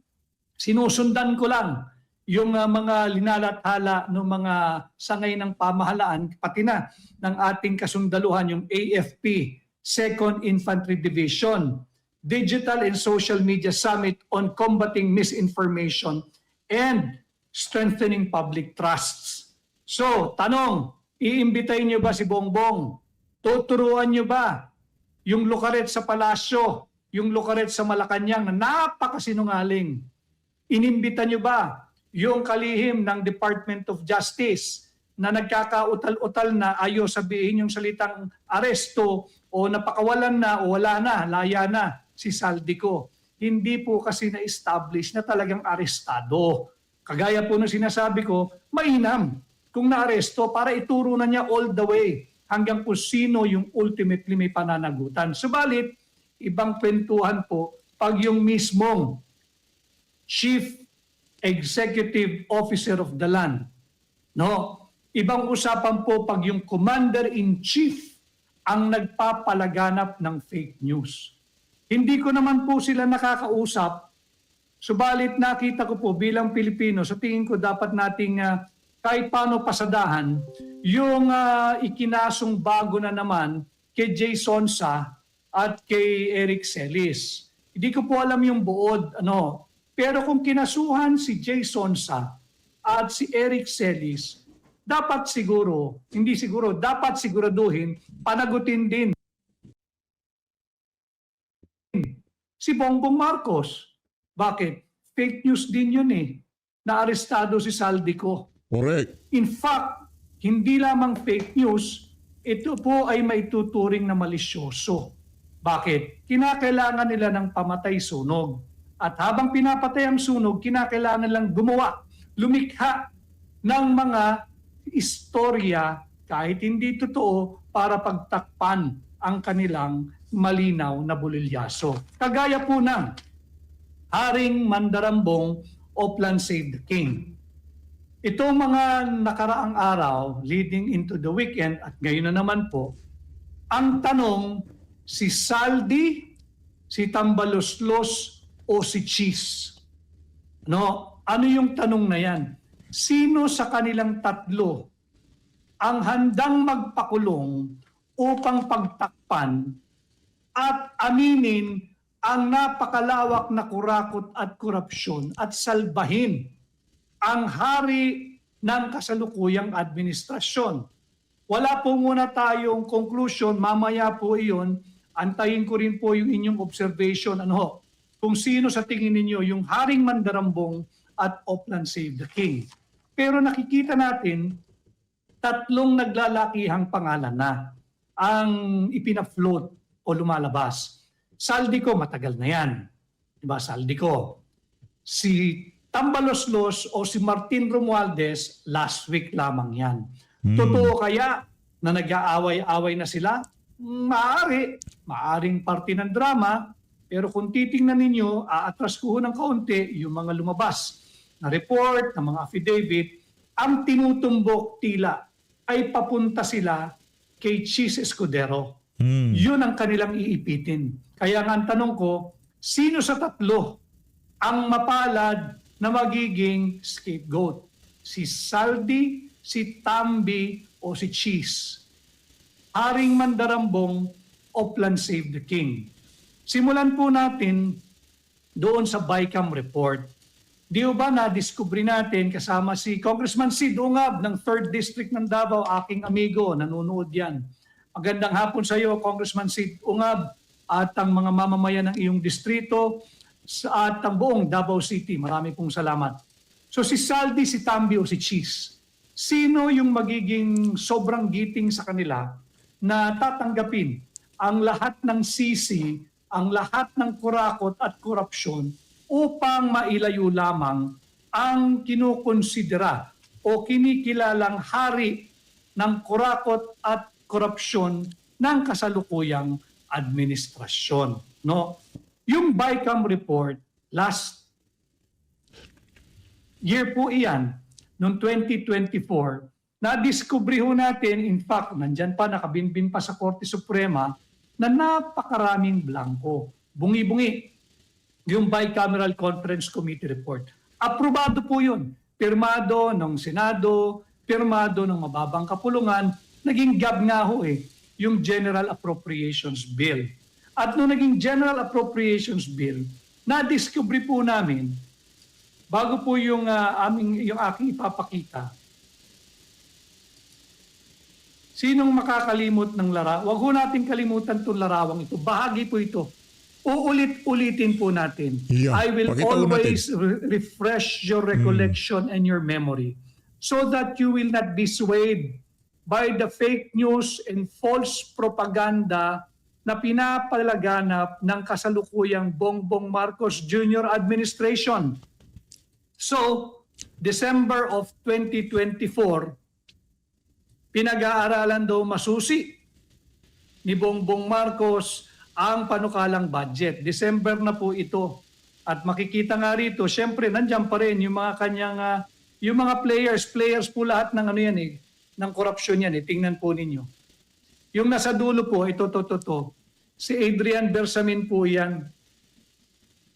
Speaker 4: sinusundan ko lang yung mga linalathala ng mga sangay ng pamahalaan, pati na ng ating kasundaluhan, yung AFP, 2nd Infantry Division, Digital and Social Media Summit on Combating Misinformation and Strengthening Public Trusts. So, tanong, iimbitahin niyo ba si Bongbong? Tuturuan niyo ba yung lukaret sa palasyo, yung lukaret sa Malacanang na napakasinungaling? Inimbita niyo ba yung kalihim ng Department of Justice na nagkakautal-utal na ayaw sabihin yung salitang aresto o napakawalan na o wala na, laya na si Saldico? Hindi po kasi na-establish na talagang arestado. Kagaya po ng sinasabi ko, mainam kung naaresto para ituro na niya all the way hanggang kung sino yung ultimately may pananagutan. Subalit, ibang kwentuhan po pag yung mismong Chief Executive Officer of the land, no? Ibang usapan po pag yung Commander-in-Chief ang nagpapalaganap ng fake news. Hindi ko naman po sila nakakausap, subalit nakita ko po bilang Pilipino, sa tingin ko dapat nating kahit paano pasadahan yung ikinasong bago na naman kay Jay Sonsa at kay Eric Celis. Hindi ko po alam yung buod, ano. Pero kung kinasuhan si Jay Sonsa at si Eric Celis, dapat siguro, hindi siguro, dapat siguraduhin, panagutin din si Bongbong Marcos. Bakit? Fake news din yun eh. Naarestado si Saldico.
Speaker 3: Correct.
Speaker 4: In fact, hindi lamang fake news, ito po ay maituturing na malisyoso. Bakit? Kinakailangan nila ng pamatay sunog. At habang pinapatay ang sunog, kinakailangan nilang gumawa, lumikha ng mga istorya kahit hindi totoo para pagtakpan ang kanilang malinaw na bulilyaso. Kagaya po ng Haring Mandarambong, Oplan Save the King. Itong mga nakaraang araw leading into the weekend at ngayon na naman po, ang tanong, si Saldi, si Tambaloslos o si Cheese? No? Ano yung tanong na yan? Sino sa kanilang tatlo ang handang magpakulong upang pagtakpan at aminin ang napakalawak na kurakot at korupsyon at salbahin ang hari ng kasalukuyang administrasyon? Wala po muna tayong conclusion, mamaya po iyon, antayin ko rin po yung inyong observation, kung sino sa tingin ninyo yung Haring Mandarambong at Oplan Save the King. Pero nakikita natin, tatlong naglalakihang pangalan na ang ipina-float o lumalabas. Saldico, matagal na yan. Diba, Saldico? Si Tambaloslos o si Martin Romualdez, last week lamang yan. Totoo kaya na nag-aaway-away na sila? Maaring parte ng drama, pero kung titingnan ninyo, aatras ko ng kaunti yung mga lumabas na report, na mga affidavit, ang tinutumbok tila ay papunta sila kay Chis Escudero. Yun ang kanilang iipitin. Kaya nga ang tanong ko, sino sa tatlo ang mapalad na magiging scapegoat? Si Saldi, si Tambi, o si Chis? Haring Mandarambong o Plan Save the King? Simulan po natin doon sa BICAM report. Di ba na-discovery natin kasama si Congressman Sid Ungab ng 3rd District ng Davao, aking amigo, nanonood yan. Magandang hapon sa iyo, Congressman Sid Ungab, at ang mga mamamayan ng iyong distrito at ang buong Davao City. Marami pong salamat. So si Saldi, si Tambi o si Chis, sino yung magiging sobrang giting sa kanila na tatanggapin ang lahat ng sisi, ang lahat ng kurakot at korupsyon upang mailayo lamang ang kinukonsidera o kinikilalang hari ng kurakot at korupsyon ng kasalukuyang administrasyon. No? Yung BICAM report, last year po iyan, noong 2024, na-discovery ho natin, in fact, nandyan pa, nakabinbin pa sa Korte Suprema, na napakaraming blanco. Bungi-bungi yung Bicameral Conference Committee report. Aprobado po yun. Pirmado ng Senado, pirmado ng mababang kapulungan, naging gab nga ho yung General Appropriations Bill. At nung naging General Appropriations Bill, na-discovery po namin, bago po yung aking ipapakita, sinong makakalimot ng larawan? Huwag ho natin kalimutan itong larawang ito. Bahagi po ito. Uulit-ulitin po natin.
Speaker 3: Yeah,
Speaker 4: I will
Speaker 3: pakita po
Speaker 4: always refresh your recollection and your memory so that you will not be swayed by the fake news and false propaganda na pinapalaganap ng kasalukuyang Bongbong Marcos Jr. administration. So, December of 2024, pinag-aaralan daw masusi ni Bongbong Marcos ang panukalang budget. December na po ito. At makikita nga rito, syempre nandiyan pa rin yung mga kanyang, yung mga players po lahat ng ano yan ng korupsyon yan Tingnan po ninyo. Yung nasa dulo po, ito. Si Adrian Bersamin po yan.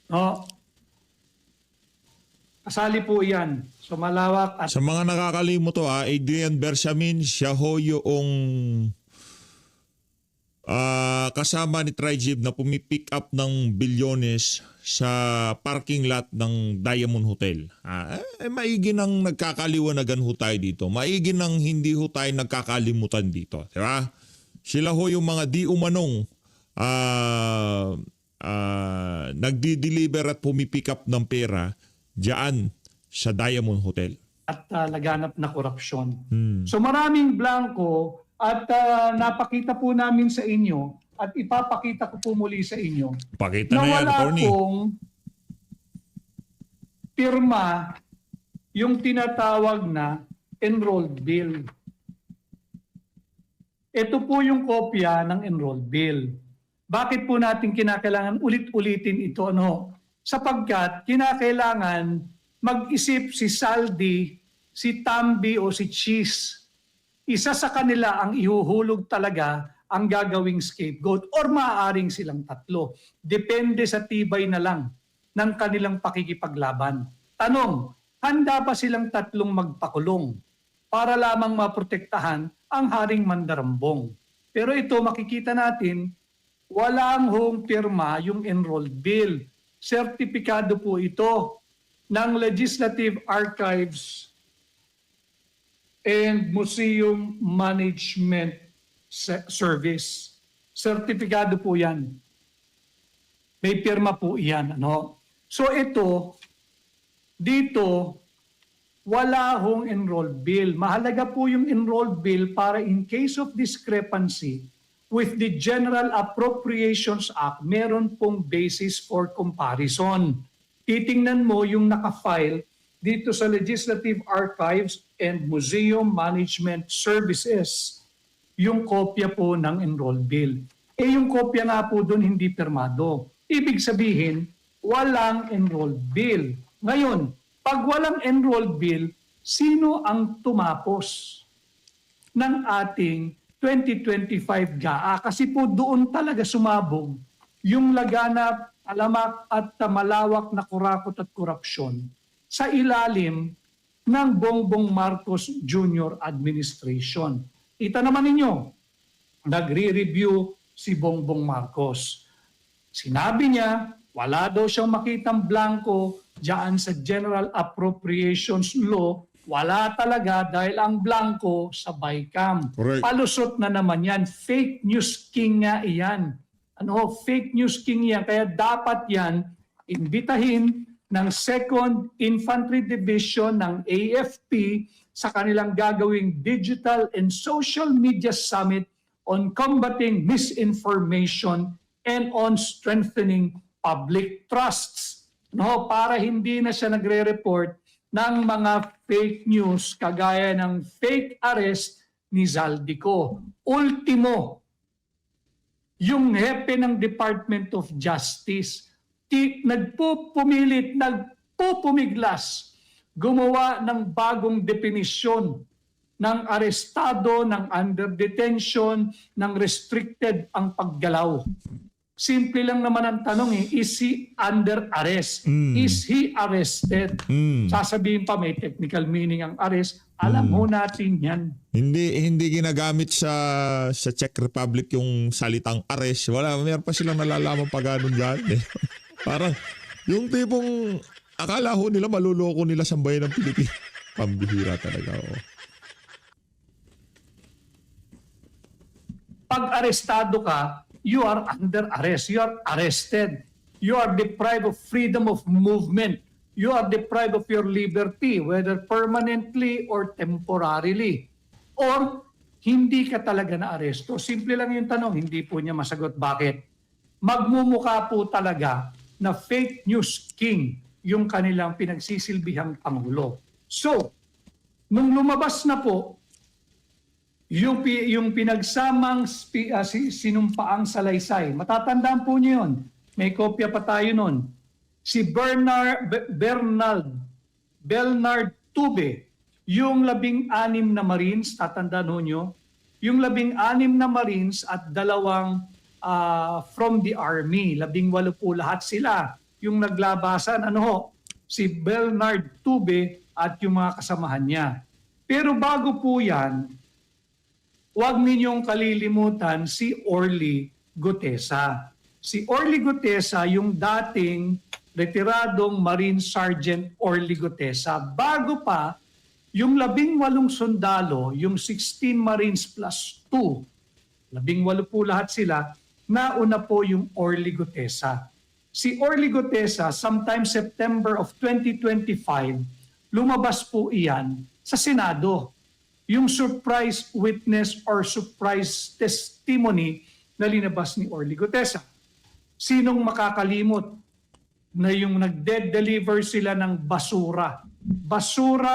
Speaker 4: No? Kasali po yan. So malawak at
Speaker 3: Sa mga nakakalimot to, Adrian Bersamin, siya ho yung kasama ni Trigib na pumipick up ng bilyones sa parking lot ng Diamond Hotel. Maigi nang nagkakaliwanagan ho tayo dito. Maigi nang hindi ho tayo nagkakalimutan dito. Diba? Sila ho yung mga di umanong nagdi-deliver at pumipick up ng pera diyan sa Diamond Hotel.
Speaker 4: at laganap na korupsyon. So maraming blanco at napakita po namin sa inyo at ipapakita ko po muli sa inyo
Speaker 3: Pakita
Speaker 4: na
Speaker 3: na yan,
Speaker 4: wala
Speaker 3: attorney.
Speaker 4: pong pirma yung tinatawag na enrolled bill. Ito po yung kopya ng enrolled bill. Bakit po natin kinakailangan ulit-ulitin ito? Sapagkat kinakailangan mag-isip si Saldi, si Tambi o si Chis. Isa sa kanila ang ihuhulog talaga ang gagawing scapegoat or maaaring silang tatlo. Depende sa tibay na lang ng kanilang pakikipaglaban. Tanong, handa ba silang tatlong magpakulong para lamang maprotektahan ang Haring Mandarambong? Pero ito makikita natin, walang hong pirma yung enrolled bill. Sertipikado po ito ng Legislative Archives and Museum Management Service. Sertipikado po yan. May pirma po yan. So ito, dito, wala hong enrolled bill. Mahalaga po yung enrolled bill para in case of discrepancy with the General Appropriations Act, meron pong basis for comparison. Titingnan mo yung nakafile dito sa Legislative Archives and Museum Management Services yung kopya po ng enrolled bill. Yung kopya nga po doon hindi pirmado. Ibig sabihin, walang enrolled bill. Ngayon, pag walang enrolled bill, sino ang tumapos ng ating 2025 GAA? Kasi po doon talaga sumabog yung laganap, alamak at malawak na kurakot at korupsyon sa ilalim ng Bongbong Marcos Jr. administration. Kita naman ninyo, nagre-review si Bongbong Marcos. Sinabi niya, wala daw siyang makitang blanco diyan sa General Appropriations Law. Wala talaga dahil ang blanco sa BICAM.
Speaker 3: Correct.
Speaker 4: Palusot na naman yan. Fake news king nga iyan. Fake news king yan. Kaya dapat yan imbitahin ng 2nd Infantry Division ng AFP sa kanilang gagawing Digital and Social Media Summit on combating misinformation and on strengthening public trusts. Para hindi na siya nagre-report ng mga fake news kagaya ng fake arrest ni Zaldico. Ultimo, yung hepe ng Department of Justice, nagpupumiglas, gumawa ng bagong definisyon ng arestado, ng under detention, ng restricted ang paggalaw. Simple lang naman ang tanong is he under arrest? Is he arrested? Sasabihin pa may technical meaning ang arrest. Alam mo natin yan.
Speaker 3: Hindi ginagamit sa Czech Republic yung salitang arrest. Meron pa silang nalalaman pa ganun dyan. Parang yung tipong akala ho nila maluloko nila sa bayan ng Pilipinas. Pambihira talaga.
Speaker 4: Pag arestado ka, you are under arrest. You are arrested. You are deprived of freedom of movement. You are deprived of your liberty, whether permanently or temporarily. Or hindi ka talaga na aresto. Simple lang yung tanong, hindi po niya masagot. Bakit? Magmumukha po talaga na fake news king yung kanilang pinagsisilbihang Pangulo. So, nung lumabas na po yung pinagsamang sinumpaang salaysay, matatandaan po niyo yun. May kopya pa tayo nun. Si Bernard Tube, yung 16 na Marines, tatandaan ho nyo, yung 16 na Marines at 2 from the Army, 18 po lahat sila. Yung naglabasan, si Bernard Tube at yung mga kasamahan niya. Pero bago po yan, huwag ninyong kalilimutan si Orly Gutesa. Si Orly Gutesa, yung dating retiradong Marine Sergeant Orly Gutesa. Bago pa, yung 18 sundalo, yung 16 Marines plus 2, 18 po lahat sila, nauna po yung Orly Gutesa. Si Orly Gutesa, sometime September of 2025, lumabas po iyan sa Senado. Yung surprise witness or surprise testimony na linabas ni Orly Gutesa. Sinong makakalimot na yung nagde-deliver sila ng basura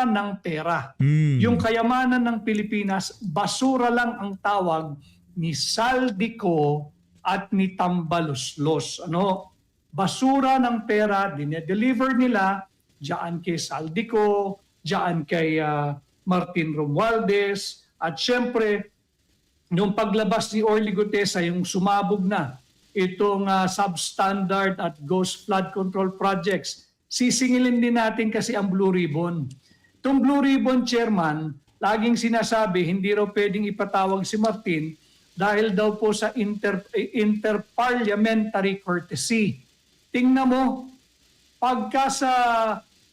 Speaker 4: ng pera. Yung kayamanan ng Pilipinas, basura lang ang tawag ni Zaldico at ni Tambaloslos. Basura ng pera, dinedeliver nila diyan kay Zaldico, diyan kay Martin Romualdez, at syempre, nung paglabas ni Orly Gutesa, yung sumabog na itong substandard at ghost flood control projects, sisingilin din natin kasi ang Blue Ribbon. Itong Blue Ribbon, Chairman, laging sinasabi, hindi raw pwedeng ipatawag si Martin dahil daw po sa interparliamentary courtesy. Tingnan mo, pagka sa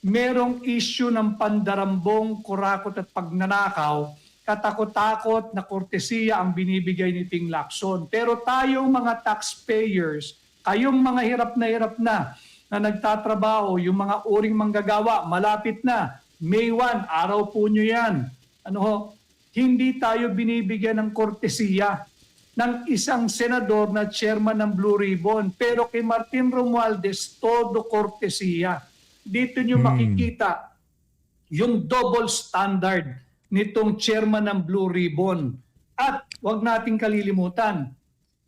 Speaker 4: merong issue ng pandarambong, kurakot at pagnanakaw, katakot-takot na kortesiya ang binibigay ni Ping Lacson. Pero tayong mga taxpayers, kayong mga hirap na nagtatrabaho, yung mga uring manggagawa, malapit na, May 1, araw po nyo yan. Hindi tayo binibigyan ng kortesiya ng isang senador na chairman ng Blue Ribbon. Pero kay Martin Romualdez, todo kortesiya. Dito nyo makikita yung double standard nitong chairman ng Blue Ribbon. At wag nating kalilimutan,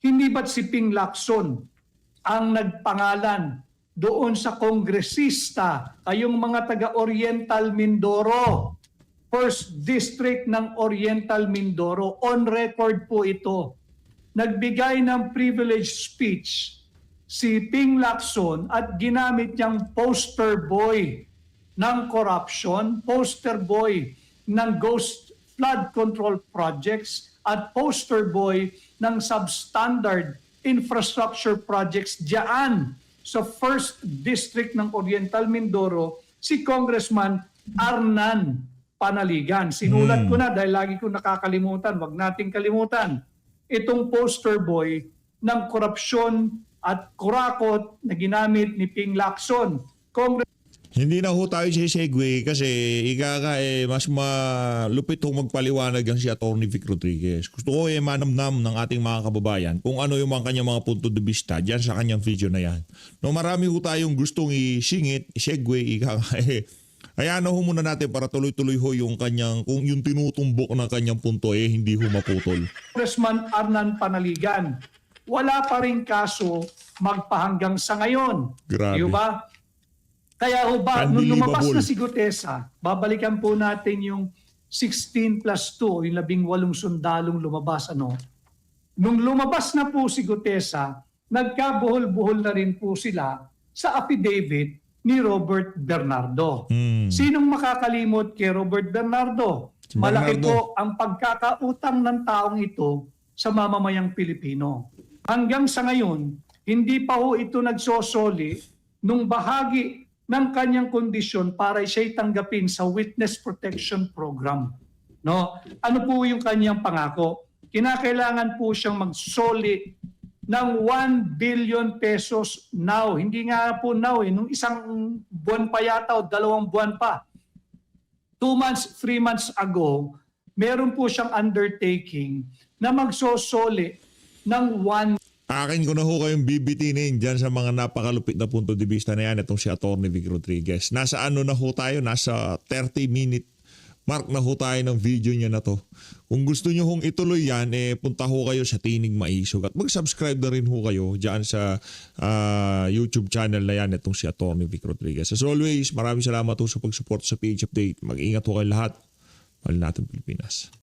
Speaker 4: hindi ba't si Ping Lacson ang nagpangalan doon sa kongresista, kayong mga taga-Oriental Mindoro, First District ng Oriental Mindoro, on record po ito. Nagbigay ng privilege speech si Ping Lacson at ginamit niyang poster boy ng corruption, poster boy ng ghost flood control projects at poster boy ng substandard infrastructure projects diyan sa First District ng Oriental Mindoro, si Congressman Arnan Panaligan. Sinulat ko na dahil lagi ko nakakalimutan, wag nating kalimutan. Itong poster boy ng korupsyon at kurakot na ginamit ni Ping Lacson.
Speaker 3: Hindi na ho tayo sisegue kasi mas malupit ho magpaliwanag yan si Atty. Vic Rodriguez. Gusto ko manamnam ng ating mga kababayan kung ano yung kanyang mga punto de vista dyan sa kanyang video na yan. No, marami ho tayong gustong isingit, isegue, hayaan na ho muna natin para tuloy-tuloy ho yung kanyang, kung yung tinutumbok ng kanyang punto hindi ho maputol.
Speaker 4: Congressman Arnan Panaligan, wala pa rin kaso magpahanggang sa ngayon.
Speaker 3: Grabe.
Speaker 4: Di ba? Kaya ho ba, nung
Speaker 3: Unbelievable.
Speaker 4: lumabas na si Gutesa, babalikan po natin yung 16 plus 2, yung 18 sundalong lumabas. Nung lumabas na po si Gutesa, nagkabuhol-buhol na rin po sila sa affidavit ni Robert Bernardo. Sinong makakalimot kay Robert Bernardo?
Speaker 3: Si
Speaker 4: Malaki
Speaker 3: Bernardo.
Speaker 4: po ang pagkakautang ng taong ito sa mamamayang Pilipino. Hanggang sa ngayon, hindi pa ho ito nagsosoli nung bahagi ng kanyang kondisyon para siya'y tanggapin sa Witness Protection Program. No? Ano po yung kanyang pangako? Kinakailangan po siyang magsoli ng 1 billion pesos now. Hindi nga po now nung isang buwan pa yata o 2 buwan pa. 2 months, 3 months ago, meron po siyang undertaking na magsosoli ng 1
Speaker 3: Akin ko na ho kayong bibitinin dyan sa mga napakalupit na punto de vista na yan itong si Atty. Vic Rodriguez. Nasa ano na ho tayo? Nasa 30-minute mark na ho tayo ng video niya na to. Kung gusto nyo hong ituloy yan, punta ho kayo sa Tinig Maisog at mag-subscribe na rin ho kayo dyan sa YouTube channel na yan itong si Atty. Vic Rodriguez. As always, maraming salamat ho sa pag-support sa PH Update. Mag-ingat ho kayo lahat. Mahal natin Pilipinas.